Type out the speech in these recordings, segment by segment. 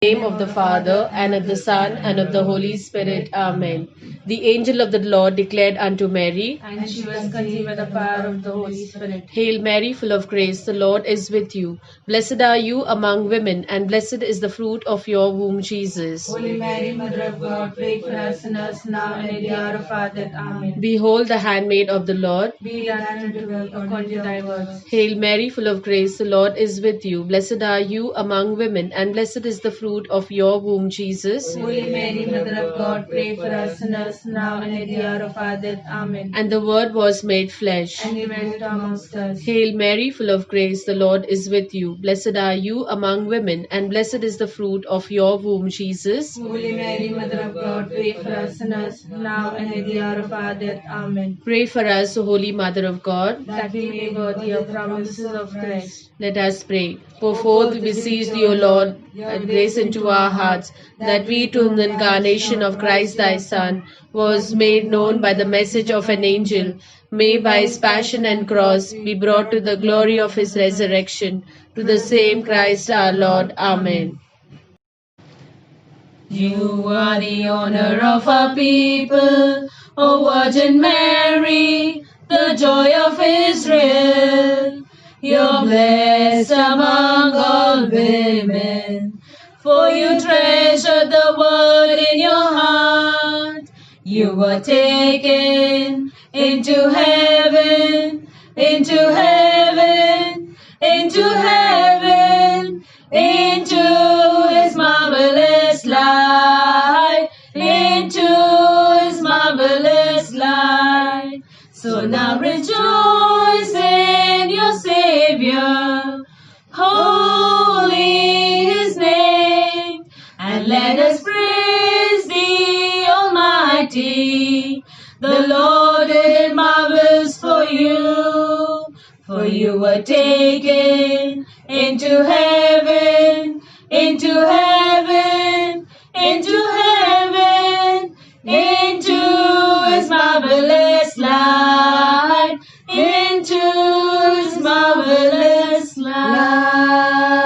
Name of the Father, and of the Son, and of the Holy Spirit. Amen. The angel of the Lord declared unto Mary, and she was conceived by the power of the Holy Spirit. Hail Mary, full of grace, the Lord is with you. Blessed are you among women, and blessed is the fruit of your womb, Jesus. Holy Mary, Mother of God, pray for us sinners now and at the hour of our death. Amen. Behold the handmaid of the Lord. Be done unto me according to thy words. Hail Mary, full of grace, the Lord is with you. Blessed are you among women, and blessed is the fruit of your womb, Jesus. Holy Mary, Mother of God, pray for us sinners now and at the hour of our death. Amen. And the Word was made flesh. And he dwelt amongst us. Hail Mary, full of grace, the Lord is with you. Blessed are you among women, and blessed is the fruit of your womb, Jesus. Holy Mary, Mother of God, pray for us sinners now and at the hour of our death. Amen. Pray for us, O Holy Mother of God, that we may be worthy of promises of Christ. Let us pray. Pour forth, we beseech thee, O Lord, grace into our hearts, that we, to the incarnation of Christ thy Son, was made known by the message of an angel, may by his passion and cross be brought to the glory of his resurrection. To the same Christ our Lord. Amen. You are the honor of our people, O Virgin Mary, the joy of Israel. You're blessed among all women, for you treasure the word in your heart. You were taken into heaven, into heaven, into heaven, into his marvelous light, into his marvelous light. So now rejoice in your Savior, holy his name, and let us praise the Almighty. The Lord did marvels for you were taken into heaven, into heaven, into heaven, into his marvelous light, into his marvelous light.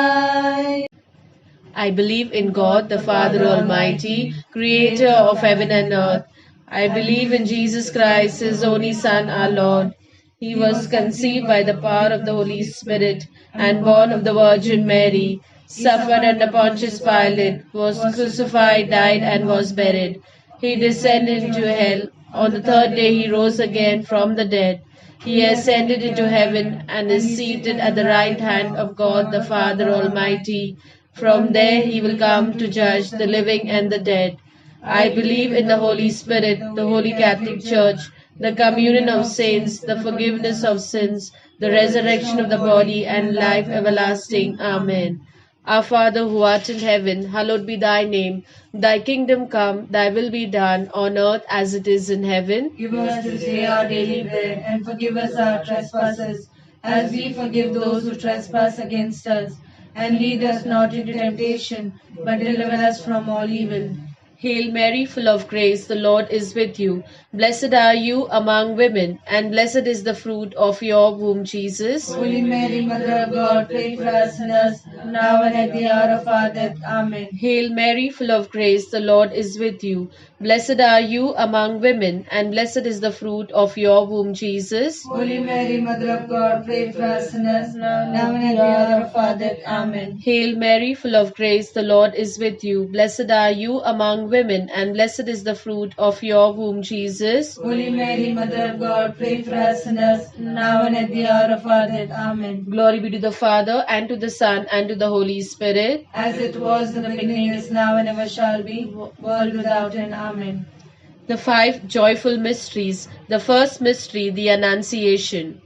I believe in God, the Father Almighty, creator of heaven and earth. I believe in Jesus Christ, his only Son, our Lord. He was conceived by the power of the Holy Spirit and born of the Virgin Mary, suffered under Pontius Pilate, was crucified, died, and was buried. He descended into hell. On the third day he rose again from the dead. He ascended into heaven and is seated at the right hand of God the Father Almighty. From there he will come to judge the living and the dead. I believe in the Holy Spirit, the Holy Catholic Church, the communion of saints, the forgiveness of sins, the resurrection of the body, and life everlasting. Amen. Our Father who art in heaven, hallowed be thy name. Thy kingdom come, thy will be done, on earth as it is in heaven. Give us this day our daily bread, and forgive us our trespasses, as we forgive those who trespass against us. And lead us not into temptation, but deliver us from all evil. Hail Mary, full of grace, the Lord is with you. Blessed are you among women, and blessed is the fruit of your womb, Jesus. Holy Mary, Mother of God, pray for us sinners, now and at the hour of our death. Amen. Hail Mary, full of grace, the Lord is with you. Blessed are you among women, and blessed is the fruit of your womb, Jesus. Holy Mary, Mother of God, pray for us sinners, now and at the hour of our death. Amen. Hail Mary, full of grace, the Lord is with you. Blessed are you among women, and blessed is the fruit of your womb, Jesus. Holy Mary, Mother of God, pray for us sinners, now and at the hour of our death. Amen. Glory be to the Father, and to the Son, and to the Holy Spirit. As it was in the beginning, is now, and ever shall be, world without end. Amen. The five joyful mysteries. The first mystery, the Annunciation.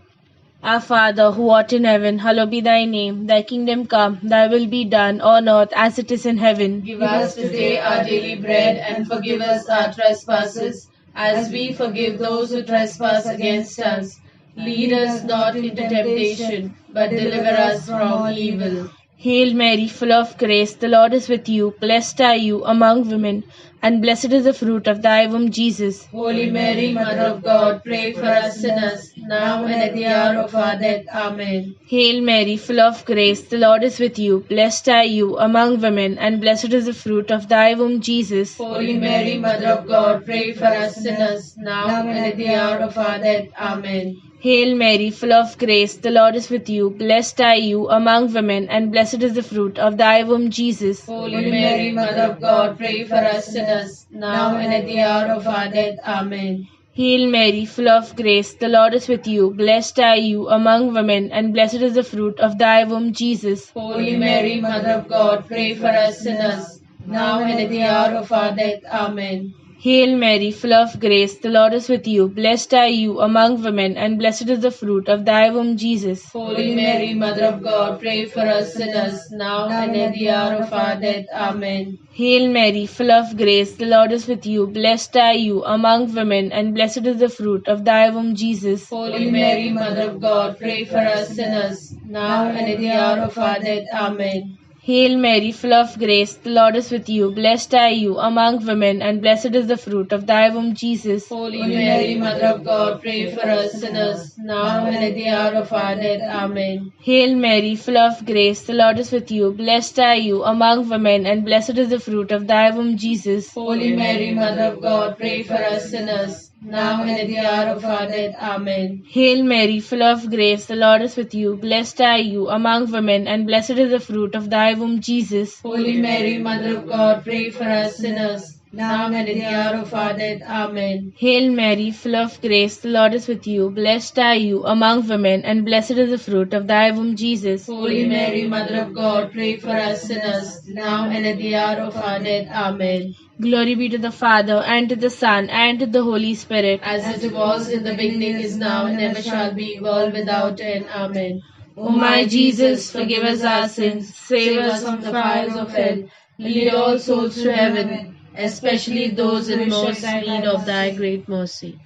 Our Father, who art in heaven, hallowed be thy name. Thy kingdom come, thy will be done, on earth as it is in heaven. Give us today our daily bread, and forgive us our trespasses, as we forgive those who trespass against us. Lead us not into temptation, but deliver us from evil. Hail Mary, full of grace, the Lord is with you. Blessed are you among women, and blessed is the fruit of thy womb, Jesus. Holy Mary, Mother of God, pray for us sinners, now and at the hour of our death. Amen. Hail Mary, full of grace, the Lord is with you. Blessed are you among women, and blessed is the fruit of thy womb, Jesus. Holy Mary, Mother of God, pray for us sinners, now and at the hour of our death. Amen. Hail Mary, full of grace, the Lord is with you. Blessed are you among women, and blessed is the fruit of thy womb, Jesus. Holy Mary, Mother of God, pray for us sinners, now and at the hour of our death. Amen. Hail Mary, full of grace, the Lord is with you. Blessed are you among women, and blessed is the fruit of thy womb, Jesus. Holy Mary, Mother of God, pray for us sinners, now and at the hour of our death. Amen. Hail Mary, full of grace, the Lord is with you. Blessed are you among women, and blessed is the fruit of thy womb, Jesus. Holy Mary, Mother of God, pray for us sinners, now and at the hour of our death. Amen. Hail Mary, full of grace, the Lord is with you. Blessed are you among women, and blessed is the fruit of thy womb, Jesus. Holy Mary, Mother of God, pray for us sinners, now and at the hour of our death. Amen. Hail Mary, full of grace, the Lord is with you. Blessed are you among women, and blessed is the fruit of thy womb, Jesus. Holy Mary, Mother of God, pray for us sinners, now and at the hour of our death. Amen. Hail Mary, full of grace, the Lord is with you. Blessed are you among women, and blessed is the fruit of thy womb, Jesus. Holy Mary, Mother of God, pray for us sinners, now and at the hour of our death. Amen. Hail Mary, full of grace, the Lord is with you. Blessed are you among women, and blessed is the fruit of thy womb, Jesus. Holy Mary, Mother of God, pray for us sinners, now and at the hour of our death. Amen. Hail Mary, full of grace, the Lord is with you. Blessed are you among women, and blessed is the fruit of thy womb, Jesus. Holy Mary, Mother of God, pray for us sinners, now and at the hour of our death. Amen. Glory be to the Father, and to the Son, and to the Holy Spirit. As it was in the beginning, is now, and ever shall be, world without end. Amen. O my Jesus, forgive us our sins, save us from the fires of hell, lead all souls to heaven, especially those in most need of thy great mercy.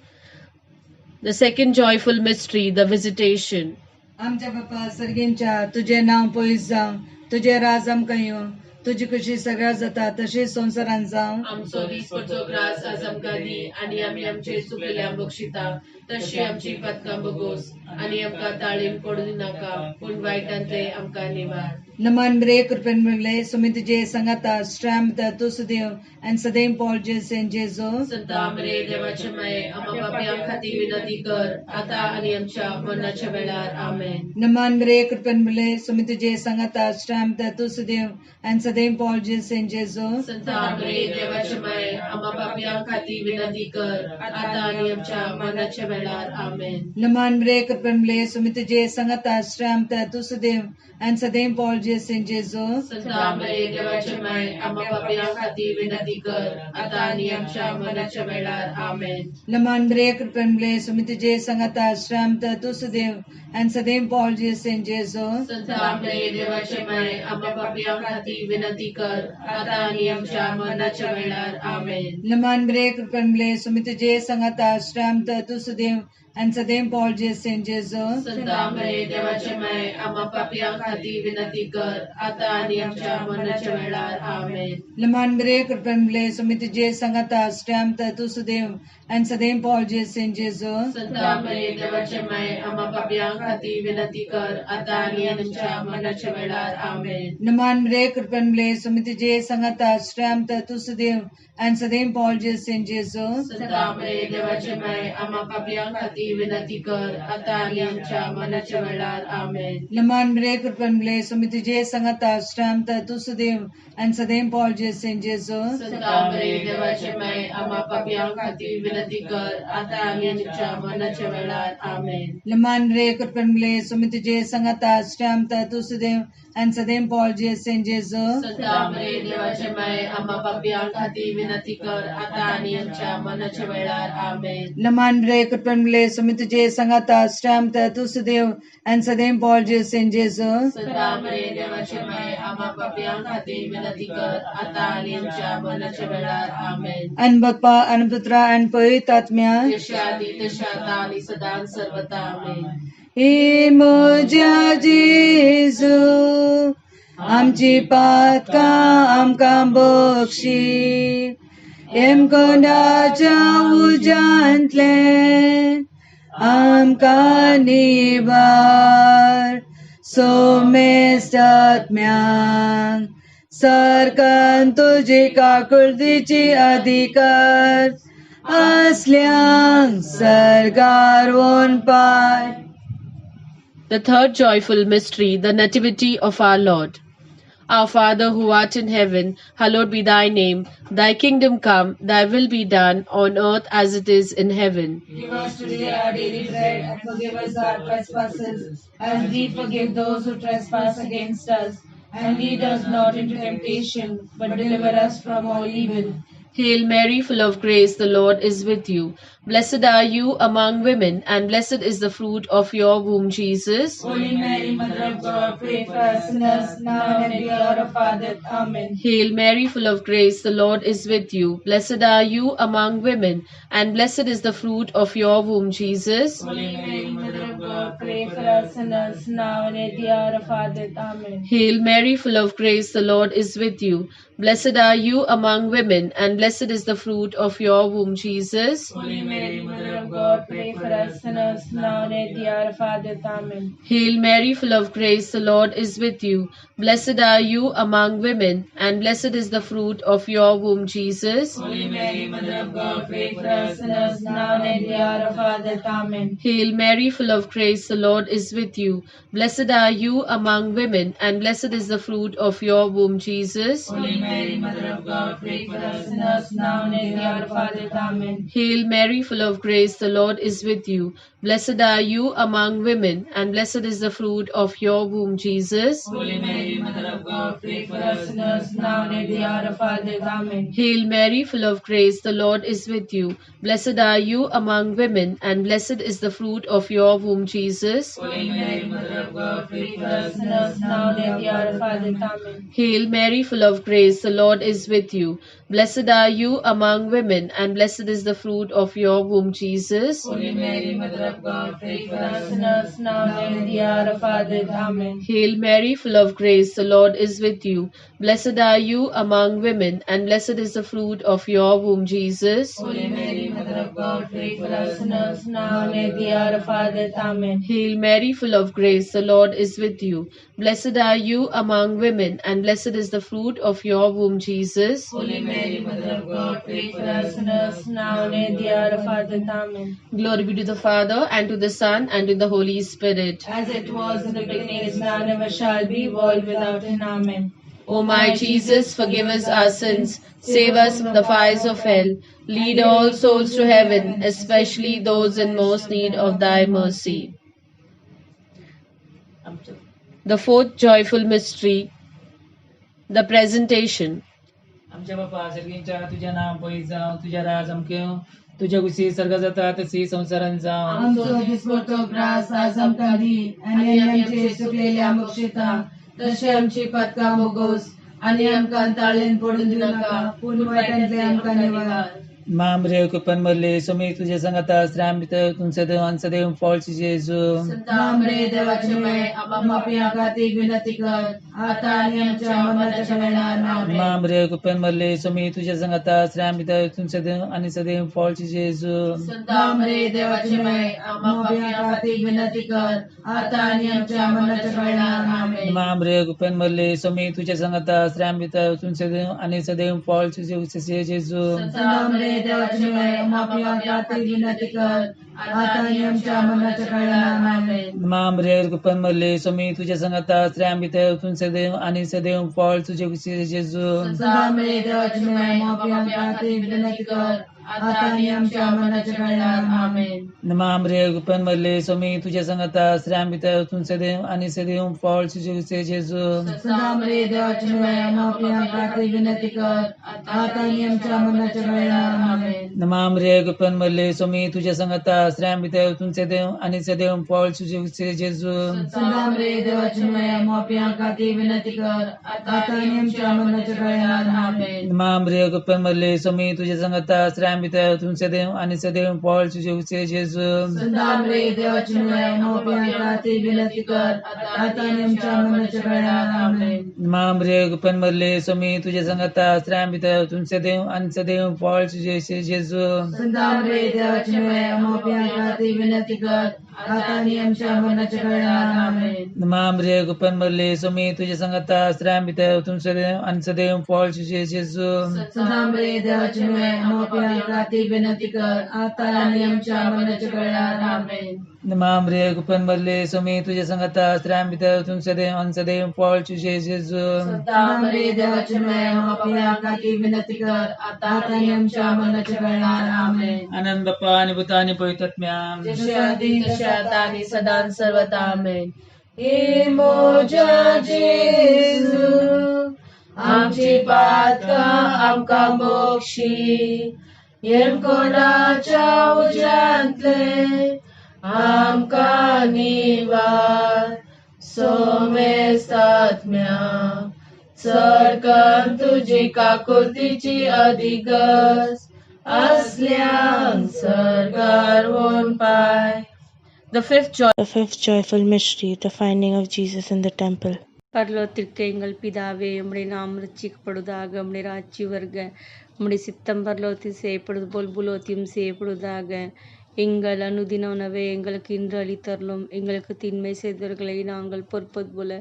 The second joyful mystery, the visitation. आमच्या बापा सर्गींच्या तुझे नाव पयस जावं, तुझे राज आमकां येवं, तुझी कशी सगळ्या जाता तशी संवसारान जावं. आमचो दिसपरचो ग्रास आज आमकां दी, आनी आमी आमचे चुकलेल्या बक्षिता तशी आमची पदकां बगोस, आनी आमकां ताळीन पडूं नाका, पूण वायटांतले आमकां निवार. नमन बरे कृपन मिळले सुमित जे संगता स्ट्रॅम्प तुस देव and सदैव पॉल जे सेंट जेजो. संता मरे देवाचे माये, आम्हा पापयां खातीर विनंती कर, आता आनी आमच्या मरणाच्या वेळार. आमेन. नमन बरे कृपन मिळले सुमित जे संगता स्ट्रॅम्प तुस देव and सदैव पॉल जे सेंट जेजो. संता मरे देवाचे माये, आम्हा पापयां खातीर विनंती कर, आता आनी आमच्या मरणाच्या वेळार. आमेन. नमन बरे कृपन मिळले सुमित जे संगता स्ट्रॅम्प तुस देव and सदैव पॉल जे सेंट जेजो. संता मरे देवाचे माये, आम्हा पापयां खातीर विनंती कर, आता आनी आमच्या मरणाच्या वेळार. आमेन. नमन बरे कृपन मिळले सुमित जे संगता स्ट्रॅम्प तुस देव and सदैव पॉल जे सेंट जेजो. संता मरे देवाचे माये, आम्हा पापयां खातीर विनंती कर, आता आनी आमच्या मरणाच्या वेळार. आमेन. नमन बरे कृपन मिळले सुमित जे संगता स्ट्रॅम्प तुस देव and सदैव पॉल जे सेंट जेजो. संता मरे देवाचे माये, आम्हा पापयां खातीर विनंती कर, आता आनी आमच्या मरणाच्या वेळार. आमेन. नमन बरे कृपन मिळले सुमित जे संगता स्ट्रॅम्प तुस देव and सदैव पॉल जे सेंट जेजो. संता मरे देवाचे माये, आम्हा पापयां खातीर विनंती कर, आता आनी आमच्या मरणाच्या वेळार. आमेन. नमन बरे कृपन मिळले सुमित जे संगता स्ट्रॅम्प तुस देव and सदैव पॉल जे सेंट जेजो. संता मरे देवाचे माये, आम्हा पापयां खातीर विनंती कर, आता आनी आमच्या मरणाच्या वेळार. आमेन. नमन बरे कृपन मिळले सुमित जे संगता स्ट्रॅम्प तुस देव and सदैव पॉल जे सेंट जेजो. संता मरे देवाचे माये, आम्हा पापयां खातीर विनंती कर, आता आनी आमच्या मरणाच्या वेळार. आमेन. नमन बरे कृपन मिळले सुमित जे संगता स्ट्रॅम्प तुस देव and सदैव पॉल जे सेंट जेजो. संता मरे देवाचे माये, आम्हा पापयां खातीर विनंती कर, आता आनी आमच्या मरणाच्या वेळार. आमेन. नमन बरे कृपन मिळले सुमित जे संगता स्ट्रॅम्प तुस देव and सदैव पॉल जे सेंट जेजो. संता मरे देवाचे माये, आम्हा पापयां खातीर विनंती कर, आता आनी आमच्या मरणाच्या वेळार. आमेन. and बाप्पा and पुत्रा and पवित्र आत्म्या. यशादी तशाता आनी सदां सर्वता. आमेन. हे म्हज्या जेजू आमची पातका आमकां बक्षी कोंडाच्या उज्यांतले आमकां निबार सोमेस्तात्म्यांक सरकान तुजी काकुळतीची अधिकार असल्यांक सरकार वोन पाय. The third joyful mystery, the Nativity of our Lord. Our Father who art in heaven, hallowed be thy name. Thy kingdom come, thy will be done on earth as it is in heaven. Give us today our daily bread, and forgive us our trespasses, as we forgive those who trespass against us. And lead us not into temptation, but deliver us from all evil. Hail Mary, full of grace, the Lord is with you. Blessed are you among women, and blessed is the fruit of your womb, Jesus. Holy Mary, Mother of God, pray for us sinners, now and at the hour of our death. Amen. Hail Mary, full of grace, the Lord is with you. Blessed are you among women, and blessed is the fruit of your womb, Jesus. Holy Mary, Mother of God, pray for us sinners, now and at the hour of our death. Amen. Hail Mary, full of grace, the Lord is with you. Blessed are you among women, and blessed is the fruit of your womb, Jesus. Holy Mary, Mother of God, pray for us sinners, now and at the hour of our death. Amen. Hail Mary, full of grace, the Lord is with you. Blessed are you among women, and blessed is the fruit of your womb, Jesus. Holy Mary, Mother of God, pray for us sinners, now and at the hour of our death. Amen. Hail Mary, full of grace, the Lord is with you. Blessed are you among women, and blessed is the fruit of your womb, Jesus. Holy Mary, Mother of God, pray for us sinners, now and at the hour of our death. Amen. Hail Mary, full of grace, the Lord is with you. Blessed are you among women, and blessed is the fruit of your womb, Jesus. Holy Mary, Mother of God, pray for us sinners, now and at the hour of our death. Amen. Hail Mary, full of grace, the Lord is with you. Blessed are you among women, and blessed is the fruit of your womb, Jesus. Holy Mary, Mother of God, pray for us sinners, now and at the hour of our death. Amen. Hail Mary, full of grace, the Lord is with you. Blessed are you among women, and blessed is the fruit of your womb, Jesus. Holy Mary, Mother of God, pray for us sinners, now and at the hour of our death. Amen. Hail Mary, full of grace, the Lord is with you. Blessed are you among women, and blessed is the fruit of your womb, Jesus. Holy Mary, Mother of God, pray for us sinners, now and at the hour of our death. Amen. Hail Mary, full of grace, the Lord is with you. Blessed are you among women, and blessed is the fruit of your womb, Jesus. Holy Mary, Mother of God, pray for us sinners, now and at the hour of our death. Amen. Glory be to the Father, and to the Son, and to the Holy Spirit. As it was in the beginning, is now, and ever shall be, world without end. Amen. O my Jesus, forgive us our sins, save us from the fires of hell, lead all souls to heaven, especially those in most need of thy mercy. The fourth joyful mystery, the presentation. आमच्या बापा सर्गींच्या तुझे नाम पवित्र जावं, तुझ्या राज अमकेव, तुझ्या कुशी सर्ग जाता तशी संसारान जावं. आमचो दिसपडटो ग्रास आज आमकां दी, आनी आमचे चुकलेल्या मोक्षिता, तशें आमची पातकां भोगोस, आनी आमकां ताळेन पडून दिवं नाका, पूण वायटांतले आमकां निवार. Mam Rio Kupan Mali, Sumi Tuja Sangata, Stramita, Tunsedo, and Sadem Falls Jesu. Santamre Devachame, Abamapia Gati Vinatikat, Ataniam Chamana Chamelana. Mam Rio Kupan Mali, Sumi Tuja Sangata, Stramita, Tunsedo, and Sadem Falls Jesu. Santamre Devachame, Abamapia Gati Vinatikat, Ataniam Chamana Chamelana. Mam Rio Kupan Mali, Sumi Tuja Sangata, Stramita, Tunsedo, and Sadem Falls Jesu. Santamre Devachame, Abamapia Gati Vinatikat, Ataniam Chamana Chamelana. Mam Rio Kupan Mali, Sumi Tuja Sangata, Stramita, Tunsedo, and Sadem Falls Jesu. Santamre Devachame, Abamapia Gati Vinatikat, Ataniam Chamana Chamelana. Amen. Mam Rio Kupan Mali, Sumi Tuja Sangata, Stramita, Tunsedo, and Sadem Falls Jesu. Santamre Devachame, Abamapia Gati Vinatikat, Ataniam Chamana Chamelana. Amen. Mam Rio Kupan Mali, Sumi Tuja Sangata, Stramita, Tunsedo, and Sadem Falls Jesu. Santamre Devachame, Abamapia Gati Vinatikat, Ataniam Chamana Chamelana. Amen. Mam Rio Kupan Mali, Sumi Tuja Sangata, स्त्रैम पिता तुमसे देव आणि सदैव Paul तुझे जेजू संतामरे देवाची मुळे मोप्याकाती विनंती कर आता नेमच्या मनाच्या कळणार आमेन मामरे गुपन मरले स्वामी तुझ्या संगता स्त्रैम पिता तुमसे देव आणि सदैव पॉल तुझे जेजू संतामरे देवाची मुळे मोप्याकाती विनंती कर आता नेमच्या मनाच्या कळणार आमेन मामरे गुपन मरले स्वामी तुझ्या संगता स्त्रैम पिता तुमसे देव आणि सदैव पॉल तुझे जेजू संतामरे देवाची मुळे मोप्याकाती विनंती कर आता नेमच्या मनाच्या कळणार आमेन मामरे गुपन मरले स्वामी तुझ्या संगता स्त्रैम पिता तुमसे देव आणि सदैव पॉल तुझे जेजू संतामरे देवाची मुळे मोप्याकाती विनंती कर आता नेमच्या मनाच्या कळणार आमेन आनंद बाप्पा आणि भूता आणि पवित्रात्म्या जसे आधी तसे आता आणि सदा सर्वदा आमेन. हे मोजा जेजू आमची पातका आमका मोक्षी येरकोणाच्या उज्यांतले आमका निवार सोमेस्तात्म्या चडकन तुझी काकुर्तीची अधिगस असल्यान सरकार होऊन पाय. The fifth joyful mystery, the finding of Jesus in the temple. பரலோகத்திற்கு எங்கள் பிதாவே, உம்முடைய நாமம் ரட்சிக்கப்படுவதாக, உம்முடைய ராட்சியம் வருக, உம்முடைய சித்தம் பரலோகத்தில் செய்யப்படுவது போல் பூலோகத்திலும் செய்யப்படுவதாக. எங்கள் அனுதின உணவை எங்களுக்கு இன்று அளித்தருளும். எங்களுக்கு தீன்மை செய்தவர்களை நாங்கள் பொறுப்பது போல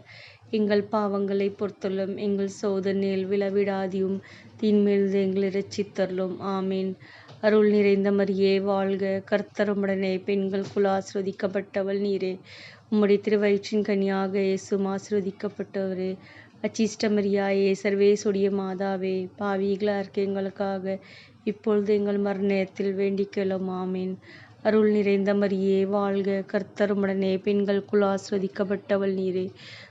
எங்கள் பாவங்களை பொறுத்தருளும். எங்கள் சோதனையில் விழவிடாதியும் தீன்மையிலிருந்து எங்களை ரட்சித்தருளும். ஆமீன். அருள் நிறைந்த மரியே வாழ்க, கர்த்தர் உம்முடனே, பெண்களுக்குள் ஆசீர்வதிக்கப்பட்டவள் நீரே. உம்முடைய திருவயிற்றின் கனியாக இயேசுவும் ஆசீர்வதிக்கப்பட்டவரே. அச்சிஷ்ட மரியாயே, சர்வேசுடைய மாதாவே, பாவிகளாக இருக்க எங்களுக்காக இப்பொழுது எங்கள் மரணத்தில் வேண்டிக்கொள்ளும். ஆமீன். அருள் நிறைந்த மரியே வாழ்க, கர்த்தர் உம்முடனே, பெண்களுக்குள் ஆசீர்வதிக்கப்பட்டவள் நீரே.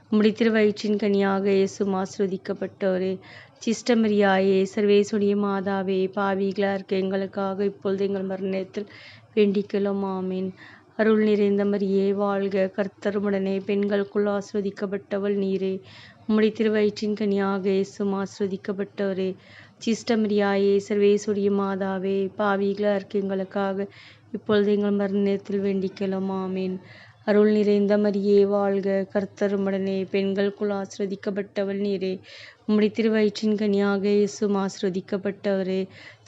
உம்முடைய திருவயிற்றின் கனியாக இயேசுவும் ஆசீர்வதிக்கப்பட்டவரே. சிஷ்ட மரியாயே, சர்வேசுடைய மாதாவே, பாவிகளாக இருக்க எங்களுக்காக இப்பொழுது எங்கள் மரணத்தில் வேண்டிக்கொள்ளும். ஆமீன். அருள் நிறைந்த மரியே வாழ்க, கர்த்தர் உம்முடனே, பெண்களுக்குள் ஆசீர்வதிக்கப்பட்டவள் நீரே. உம்முடைய திருவயிற்றின் கனியாக இயேசுவும் ஆசீர்வதிக்கப்பட்டவரே. சிஷ்ட மரியாயே, சர்வேசுடைய மாதாவே, பாவிகளாக இருக்க எங்களுக்காக இப்பொழுது எங்கள் மரணத்தில் வேண்டிக்கொள்ளும். ஆமீன். அருள் நிறைந்த மரியே வாழ்க, கர்த்தர் உம்முடனே, பெண்களுக்குள் ஆசீர்வதிக்கப்பட்டவள் நீரே. உம்முடைய திருவயிற்றின் கனியாக இயேசுவும் ஆசீர்வதிக்கப்பட்டவரே.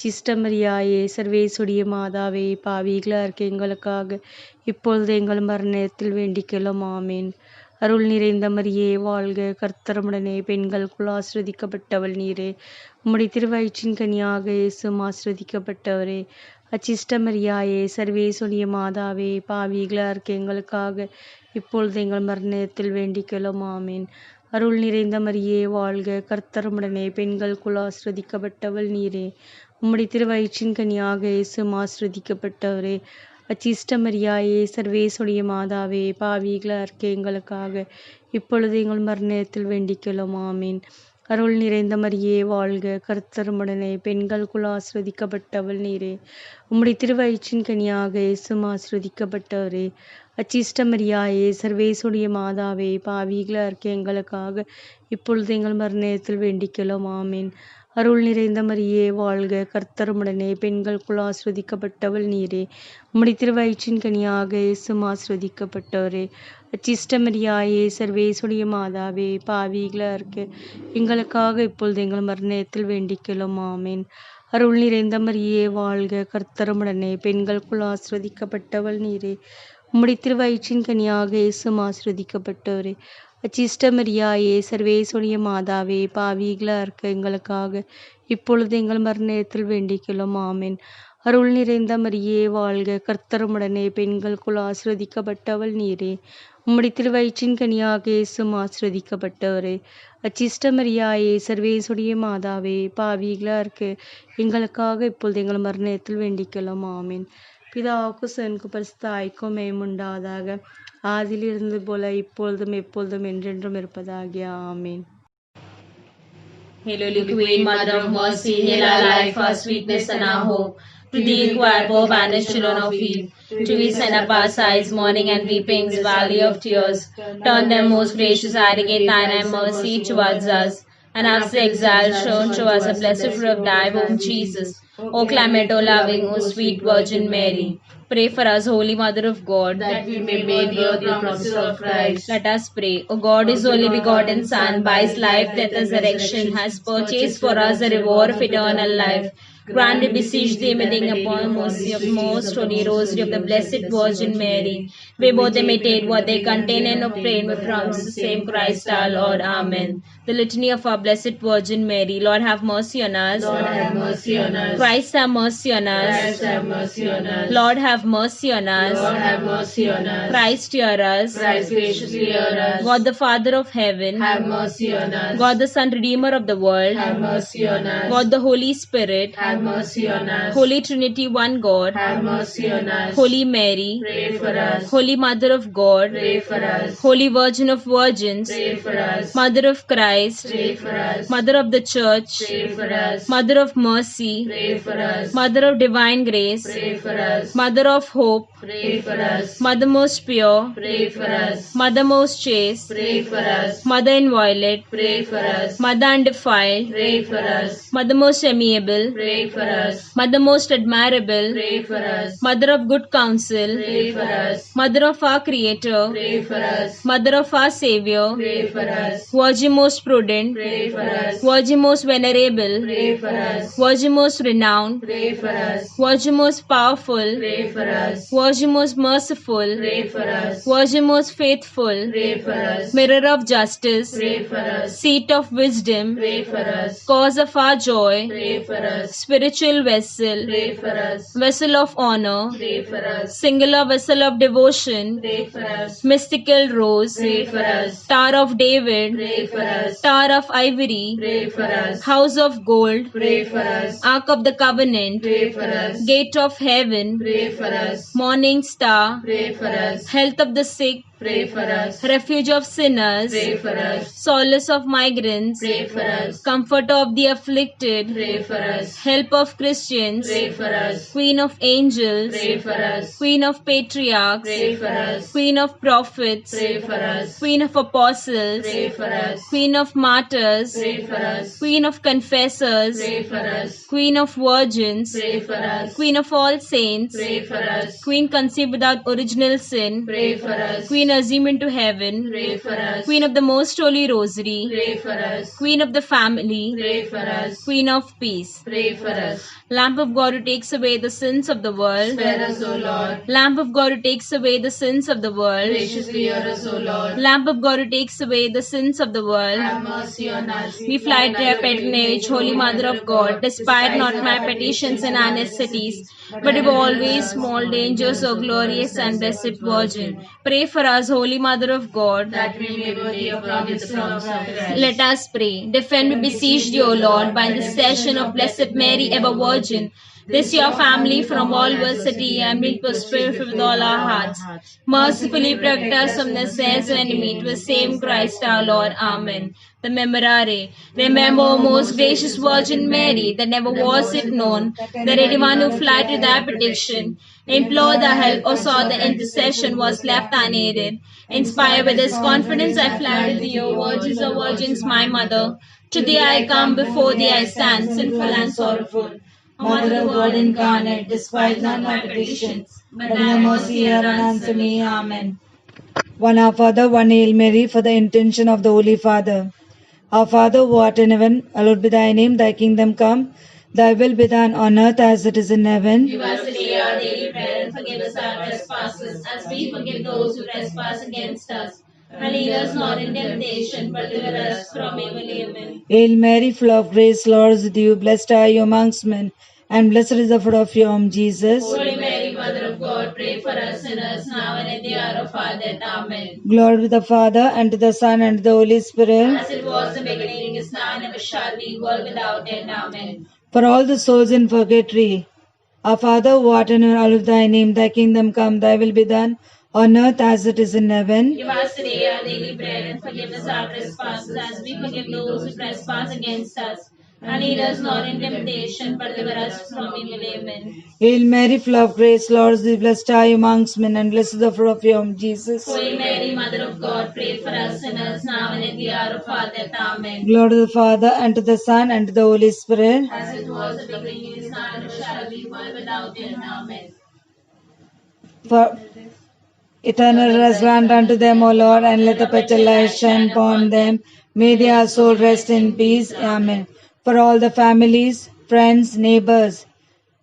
சிஷ்ட மரியாயே, சர்வேசுடைய மாதாவே, பாவிகளாக இருக்க எங்களுக்காக இப்பொழுது எங்கள் மரணத்தில் வேண்டிக்கொள்ளும். ஆமீன். அருள் நிறைந்த மரியே வாழ்க, கர்த்தர் உம்முடனே, பெண்களுக்குள் ஆசீர்வதிக்கப்பட்டவள் நீரே. உம்முடைய திருவயிற்றின் கனியாக இயேசுவும் ஆசீர்வதிக்கப்பட்டவரே. அச்சிஷ்ட மரியாயே, சர்வேசுடைய மாதாவே, பாவிகளாக இருக்க எங்களுக்காக இப்பொழுது எங்கள் மரணத்தில் வேண்டிக்கொள்ளும். ஆமீன். அருள் நிறைந்த மரியே வாழ்க, கர்த்தர் உம்முடனே, பெண்களுக்குள் ஆசீர்வதிக்கப்பட்டவள் நீரே. உம்முடைய திருவயிற்றின் கனியாக இயேசுவும் ஆசீர்வதிக்கப்பட்டவரே. அச்சிஷ்ட மரியாயே, சர்வேசுடைய மாதாவே, பாவிகளாக இருக்க எங்களுக்காக இப்பொழுது எங்கள் மரணத்தில் வேண்டிக்கொள்ளும். ஆமீன். அருள் நிறைந்த மரியே வாழ்க, கர்த்தர் உம்முடனே, பெண்களுக்குள் ஆசீர்வதிக்கப்பட்டவள் நீரே. உம்முடைய திருவயிற்றின் கனியாக இயேசுவும் ஆசீர்வதிக்கப்பட்டவரே. அச்சிஷ்ட மரியாயே, சர்வேசுடைய மாதாவே, பாவிகளாக இருக்க எங்களுக்காக இப்பொழுது எங்கள் மரணத்தில் வேண்டிக்கொள்ளும். ஆமீன். அருள் நிறைந்த மரியே வாழ்க, கர்த்தர் உம்முடனே, பெண்களுக்குள் ஆசீர்வதிக்கப்பட்டவள் நீரே. உம்முடைய திருவயிற்றின் கனியாக இயேசுவும் ஆசீர்வதிக்கப்பட்டவரே. அச்சிஷ்ட மரியாயே, சர்வேசுடைய மாதாவே, பாவிகளாக இருக்க எங்களுக்காக இப்பொழுது எங்கள் மரணத்தில் வேண்டிக்கொள்ளும். ஆமீன். அருள் நிறைந்த மரியே வாழ்க, கர்த்தர் உம்முடனே, பெண்களுக்குள் ஆசீர்வதிக்கப்பட்டவள் நீரே. உம்முடைய திருவயிற்றின் கனியாக இயேசுவும் ஆசீர்வதிக்கப்பட்டவரே. அச்சிஷ்ட மரியாயே, சர்வேசுடைய மாதாவே, பாவிகளாக இருக்க எங்களுக்காக இப்பொழுது எங்கள் மரணத்தில் வேண்டிக்கொள்ளும். ஆமீன். அருள் நிறைந்த மரியே வாழ்க, கர்த்தர் உம்முடனே, பெண்களுக்குள் ஆசீர்வதிக்கப்பட்டவள் நீரே. உம்முடைய திருவயிற்றின் கனியாக இயேசுவும் ஆசீர்வதிக்கப்பட்டவரே. அச்சிஷ்ட மரியாயே, சர்வேசுடைய மாதாவே, பாவிகளாக இருக்க எங்களுக்காக இப்பொழுது எங்கள் மரணத்தில் வேண்டிக்கொள்ளும். ஆமீன். பிதாவுக்கும் சுதனுக்கும் பரிசுத்த ஆவிக்கும் மகிமை உண்டாவதாக. ஆதியில் இருந்தது போல இப்பொழுதும் எப்பொழுதும் என்றென்றும் இருப்பதாக. ஆமீன். Hail, Holy Queen, Mother of Mercy, hail our life, our sweetness and our hope. To thee inquire, poor banished children of Eve. To thee send up our sighs, mourning and weeping, valley of tears. Turn them, most gracious Advocate, thine eye mercy towards us, and after the exile shown to us a blessed fruit of thy womb, Jesus. O clement, O loving, O sweet Virgin Mary, pray for us, Holy Mother of God, that we may make worthy the promises of Christ. Let us pray. O God, His only begotten Son, by His life, death, and resurrection, has purchased for us the reward of eternal life. Grant, we beseech Thee, meeting upon mercy of most holy rosary of the Blessed Virgin Mary, we both imitate what they contain and obtain with promise the same Christ our Lord. Amen. The Litany of our Blessed Virgin Mary. Lord, have mercy on us. Lord, have mercy on us. Christ, have mercy on us. Christ, have mercy on us. Lord, have mercy on us. Lord, have mercy on us. Christ, hear us. Christ, graciously hear us. God the Father of heaven, have mercy on us. God the Son, Redeemer of the world, have mercy on us. God the Holy Spirit, have mercy on us. Holy Trinity, one God, have mercy on us. Holy Mary, pray for us. Holy Mother of God, pray for us. Holy Virgin of Virgins, pray for us. Mother of Christ, pray for us. Mother of the Church, pray for us. Mother of Mercy, pray for us. Mother of Divine Grace, pray for us. Mother of Hope, pray for us. Mother most pure, pray for us. Mother most chaste, pray for us. Mother inviolate, pray for us. Mother undefiled, pray for us. Mother most amiable, pray for us. Mother most admirable, pray for us. Mother of good counsel, pray for us. Mother of our Creator, pray for us. Mother of our Savior, pray for us. Virgin most prudent, pray for us. Virgin most venerable, pray for us. Virgin most renowned, pray for us. Virgin most powerful, pray for us. Virgin most merciful, pray for us. Virgin most faithful, pray for us. Mirror of justice, pray for us. Seat of wisdom, pray for us. Cause of our joy, pray for us. Spiritual vessel, pray for us. Vessel of honor, pray for us. Singular vessel of devotion, pray for us. Mystical rose, pray for us. Tower of David, pray for us. Tower of ivory, pray for us. House of gold, pray for us. Ark of the covenant, pray for us. Gate of heaven, pray for us. Morning star, pray for us. Health of the sick, pray for us. Refuge of sinners, pray for us. Solace of migrants, pray for us. Comfort of the afflicted, pray for us. Help of Christians, pray for us. Queen of angels, pray for us. Queen of patriarchs, pray for us. Queen of prophets, pray for us. Queen of apostles, pray for us. Queen of martyrs, pray for us. Queen of confessors, pray for us. Queen of virgins, pray for us. Queen of all saints, pray for us. Queen conceived without original sin, pray for us. Queen assumed into heaven, pray for us. Queen of the most holy rosary, pray for us. Queen of the family, pray for us. Queen of peace, pray for us. Lamp of God who takes away the sins of the world, spare us, O Lord. Lamp of God who takes away the sins of the world, graciously hear us, O Lord. Lamp of God who takes away the sins of the world, have mercy on us. we fly to your patronage, Holy Mother of God. Despite not my petitions and our necessities, but of always small dangers, O glorious and blessed Virgin. Pray for us, Holy Mother of God, that we may be worthy of the promise of Christ. Let us pray. Defend, we beseech thee, O Lord, by the intercession of Blessed Mary, ever Virgin, this your family from all adversity and bring prosperity with all our hearts. Mercifully protect us from the snares of enemy, to the same Christ our Lord. Amen. The Memorare. Remember, O most gracious Virgin Mary, that never was it known that anyone who fled to thy protection, implored thy help, or sought the intercession was left unaided. Inspired with this confidence, I fly to thee, O Virgins of Virgins, my mother. To thee I come, before thee I stand, sinful and sorrowful. Mother of God incarnate, despise not my petitions, but in thy mercy hear and answer me. Amen. One Our Father, one Hail Mary, for the intention of the Holy Father. Our Father who art in heaven, hallowed be thy name, thy kingdom come, thy will be done on earth as it is in heaven. Give us today our daily bread, and forgive us our trespasses, as we forgive those who trespass against us. And lead us not in temptation, but deliver us from evil. Amen. Hail Mary, full of grace, Lord is with you. Blessed are you amongst men, and blessed is the fruit of your womb, Jesus. Holy Mary, Mother of God, pray for us sinners, now and at the hour of our death. Amen. Glory to the Father, and to the Son, and to the Holy Spirit. As it was in the beginning, is now, and ever shall be, world without end. Amen. For all the souls in purgatory, Our Father who art in heaven, hallowed be thy name, thy kingdom come, thy will be done, on earth as it is in heaven. Give us today our daily bread, and forgive us our trespasses, as we forgive those who trespass against us. and lead us not in temptation, but deliver us from evil. Amen. Hail Mary, full of grace, Lord is with thee, blessed are you amongst men, and blessed is the fruit of your womb, Jesus. Holy Mary, Mother of God, pray for us sinners now and at the hour of our death. Amen. Glory to the Father, and to the Son, and to the Holy Spirit. As it was at the beginning, is now, and ever shall be, world without end. Amen. For eternal rest grant unto them, O Lord, and let the perpetual light shine upon them. May their soul rest in peace. Amen. For all the families, friends, neighbors,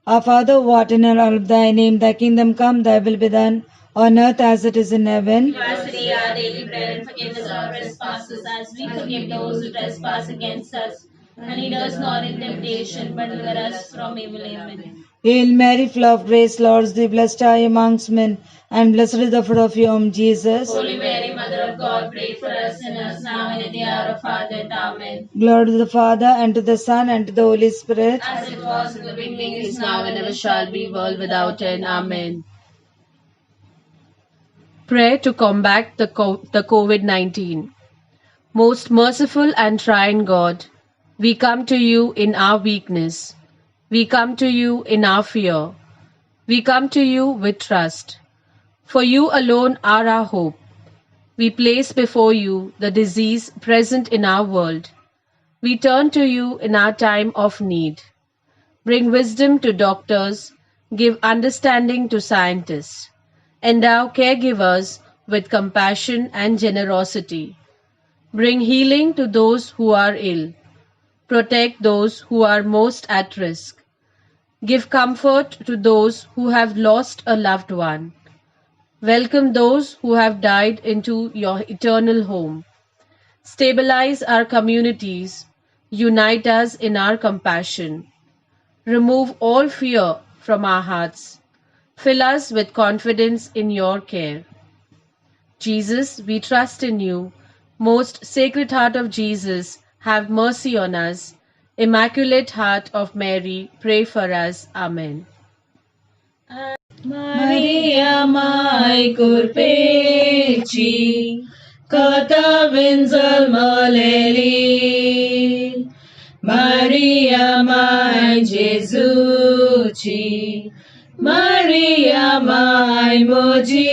our Father, who art in all of thy name, thy kingdom come, thy will be done, on earth as it is in heaven. Give us today our daily bread, and forgive us our trespasses, as we forgive those who trespass against us. And lead us not in temptation, but deliver us from evil. Amen. Hail Mary, full of grace, Lord is with thee, blessed are you amongst men, and blessed is the fruit of your womb, Jesus. Holy Mary, Mother of God, pray for us sinners now and at the hour of our death. Amen. Glory to the Father, and to the Son, and to the Holy Spirit. As it was in the beginning, Is now and ever shall be, world without end. Amen. Prayer to combat the COVID-19. Most merciful and triune God, we come to you in our weakness. We come to you in our fear. We come to you with trust. For you alone are our hope. We place before you the disease present in our world. We turn to you in our time of need. Bring wisdom to doctors, give understanding to scientists. Endow caregivers with compassion and generosity. Bring healing to those who are ill. Protect those who are most at risk. Give comfort to those who have lost a loved one. Welcome those who have died into your eternal home. Stabilize our communities. Unite us in our compassion. Remove all fear from our hearts. Fill us with confidence in your care. Jesus, we trust in you. Most Sacred Heart of Jesus, have mercy on us. Immaculate Heart of Mary, pray for us. Amen. Maria mai curpeci, cata vinzel maleli. Maria mai Jesuci, Maria mai moji.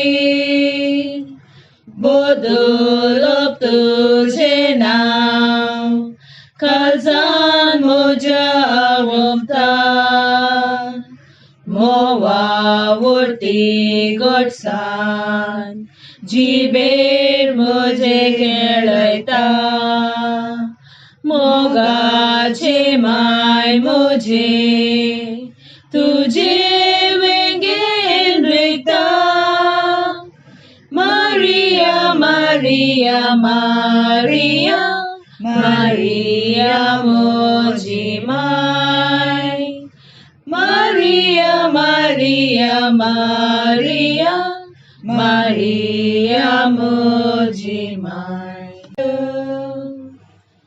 Bodolop tuje now, kalzan moja awamta. Moa wurti godsan, jiber moje kelaita. Moga je mai moje, tuje wengen rikta. Maria, Maria, Maria, Maria moji mai. Maria, Maria, Maria, Maria moji mai.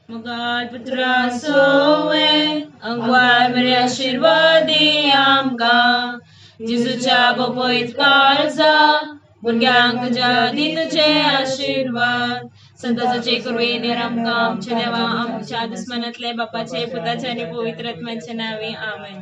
Mugad putra soe, angwai Maria shirvadi amka. Jisucha bopoit kalza, बुरग्यांक तुझ्या दिनचे आशीर्वाद संतांचे कुरवे निरंक आमच्या देवा आमच्या दुश्मनातले बापाचे पुताचे आणि पवित्र आत्म्याचे नावे आमेन.